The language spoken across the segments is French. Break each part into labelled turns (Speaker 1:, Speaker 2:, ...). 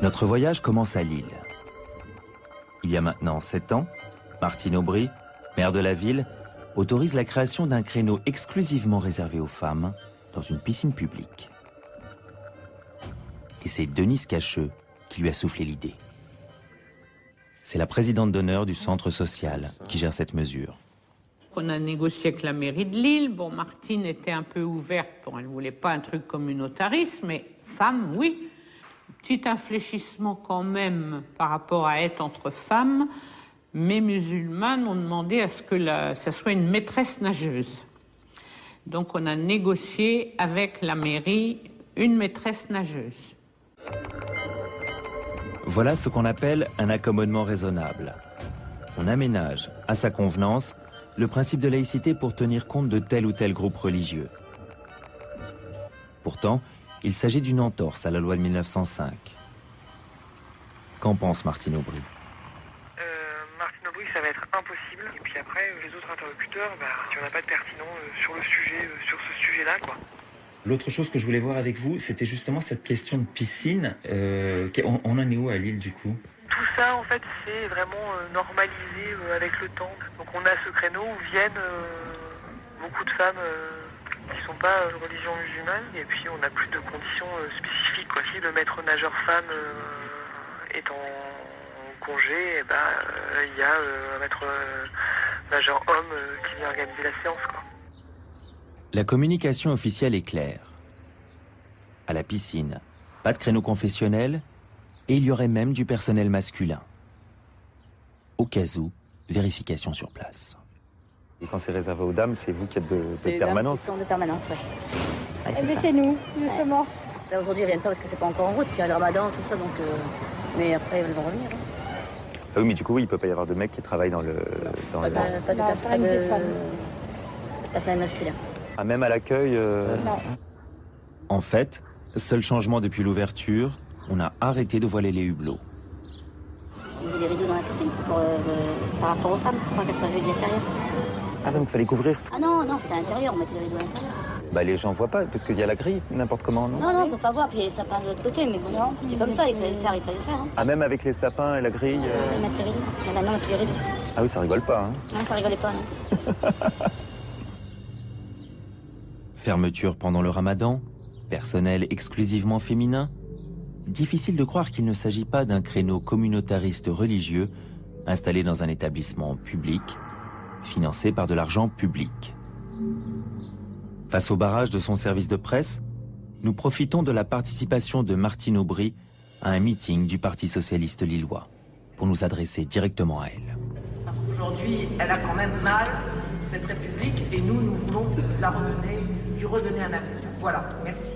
Speaker 1: Notre voyage commence à Lille. Il y a maintenant 7 ans, Martine Aubry, maire de la ville, autorise la création d'un créneau exclusivement réservé aux femmes dans une piscine publique. Et c'est Denise Cacheux qui lui a soufflé l'idée. C'est la présidente d'honneur du centre social qui gère cette mesure.
Speaker 2: On a négocié avec la mairie de Lille. Bon, Martine était un peu ouverte. Bon, elle ne voulait pas un truc communautariste, mais femme, oui. Petit infléchissement quand même par rapport à être entre femmes. Mes musulmanes ont demandé à ce que ça soit une maîtresse nageuse. Donc on a négocié avec la mairie une maîtresse nageuse.
Speaker 1: Voilà ce qu'on appelle un accommodement raisonnable. On aménage à sa convenance le principe de laïcité pour tenir compte de tel ou tel groupe religieux. Pourtant, il s'agit d'une entorse à la loi de 1905. Qu'en pense Martine Aubry?
Speaker 3: Martine Aubry, ça va être impossible. Et puis après, les autres interlocuteurs, il n'y en a pas de pertinent sur ce sujet-là, quoi.
Speaker 4: L'autre chose que je voulais voir avec vous, c'était justement cette question de piscine. On en est où à Lille, du coup?
Speaker 3: Tout ça, en fait, c'est vraiment normalisé avec le temps. Donc on a ce créneau où viennent beaucoup de femmes qui ne sont pas de religion musulmane. Et puis on n'a plus de conditions spécifiques, quoi. Si le maître nageur femme est en congé, il y a un maître nageur homme qui vient organiser la séance, quoi.
Speaker 1: La communication officielle est claire. À la piscine, pas de créneau confessionnel et il y aurait même du personnel masculin. Au cas où, vérification sur place.
Speaker 4: Et quand c'est réservé aux dames, c'est vous qui êtes de permanence?
Speaker 5: C'est de permanence, oui.
Speaker 6: Mais c'est nous, justement.
Speaker 5: Ouais. Aujourd'hui, ils ne viennent pas parce que c'est pas encore en route, puis il y a le ramadan, tout ça, donc... Mais après, ils vont revenir.
Speaker 4: Ah oui, mais du coup, il ne peut pas y avoir de mecs qui travaillent dans le...
Speaker 5: Pas de personnel masculin.
Speaker 4: Ah, même à l'accueil
Speaker 6: Non.
Speaker 1: En fait, seul changement depuis l'ouverture, on a arrêté de voiler les hublots.
Speaker 5: On met des rideaux dans la piscine par rapport aux femmes, pour pas qu'elles soient vues de l'extérieur.
Speaker 4: Ah, donc il fallait couvrir tout.
Speaker 5: Ah non, c'est à l'intérieur, on mettait les rideaux à l'intérieur.
Speaker 4: Les gens voient pas, parce qu'il y a la grille, n'importe comment, non?
Speaker 5: Non, on peut pas voir, puis il y a les sapins de l'autre côté, mais bon, non, c'était comme ça, il fallait le faire. Hein.
Speaker 4: Ah, même avec les sapins et la grille
Speaker 5: Ils mettent les rideaux. Mais maintenant, on met plus les rideaux.
Speaker 4: Ah oui, ça rigole pas, hein?
Speaker 5: Non, ça rigolait pas, non.
Speaker 1: Fermeture pendant le ramadan, personnel exclusivement féminin. Difficile de croire qu'il ne s'agit pas d'un créneau communautariste religieux installé dans un établissement public, financé par de l'argent public. Face au barrage de son service de presse, nous profitons de la participation de Martine Aubry à un meeting du Parti socialiste lillois pour nous adresser directement à elle.
Speaker 7: Parce qu'aujourd'hui, elle a quand même mal, cette République, et nous voulons lui redonner un avenir. Voilà, merci.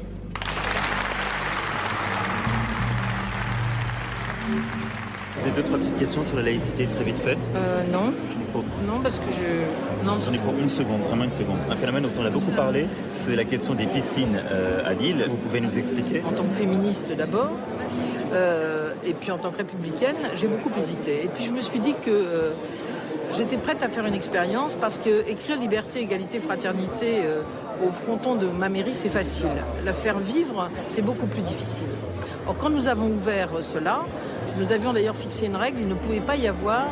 Speaker 4: Vous avez 2-3 petites questions sur la laïcité très vite fait?
Speaker 7: Non. Non, parce que Non.
Speaker 4: J'en ai pour une seconde, vraiment une seconde. Un phénomène dont on a beaucoup parlé, c'est la question des piscines à Lille. Vous pouvez nous expliquer?
Speaker 7: En tant que féministe d'abord, et puis en tant que républicaine, j'ai beaucoup hésité. Et puis je me suis dit que j'étais prête à faire une expérience parce que écrire liberté, égalité, fraternité au fronton de ma mairie, c'est facile. La faire vivre, c'est beaucoup plus difficile. Or, quand nous avons ouvert cela, nous avions d'ailleurs fixé une règle, il ne pouvait pas y avoir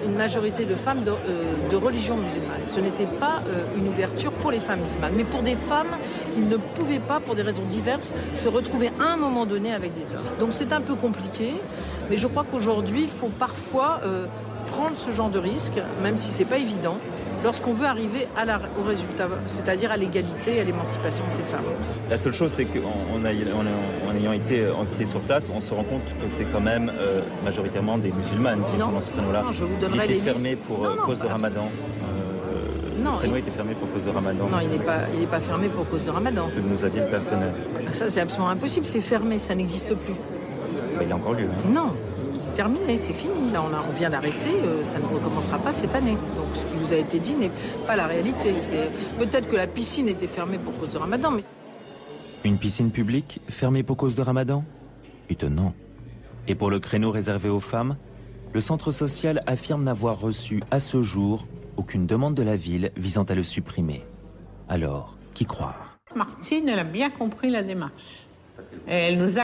Speaker 7: une majorité de femmes de religion musulmane. Ce n'était pas une ouverture pour les femmes musulmanes, mais pour des femmes qui ne pouvaient pas, pour des raisons diverses, se retrouver à un moment donné avec des hommes. Donc c'est un peu compliqué, mais je crois qu'aujourd'hui, il faut parfois prendre ce genre de risque, même si c'est pas évident, lorsqu'on veut arriver au résultat, c'est-à-dire à l'égalité et à l'émancipation de ces femmes.
Speaker 4: La seule chose, c'est qu'en ayant été sur place, on se rend compte que c'est quand même majoritairement des musulmanes qui sont dans ce créneau-là.
Speaker 7: Non, je vous donnerai
Speaker 4: les listes. Il était fermé pour cause de Ramadan. Le créneau était fermé pour cause de Ramadan.
Speaker 7: Non, il n'est pas fermé pour cause de Ramadan.
Speaker 4: C'est ce que nous a dit le personnel.
Speaker 7: Ça, c'est absolument impossible, c'est fermé, ça n'existe plus.
Speaker 4: Mais il y a encore lieu. Hein.
Speaker 7: Non. Terminé, c'est fini. Là, on vient d'arrêter, ça ne recommencera pas cette année. Donc ce qui vous a été dit n'est pas la réalité. Peut-être que la piscine était fermée pour cause de Ramadan, mais...
Speaker 1: Une piscine publique fermée pour cause de Ramadan? Étonnant. Et pour le créneau réservé aux femmes, le centre social affirme n'avoir reçu à ce jour aucune demande de la ville visant à le supprimer. Alors, qui croire?
Speaker 2: Martine, elle a bien compris la démarche. Elle nous a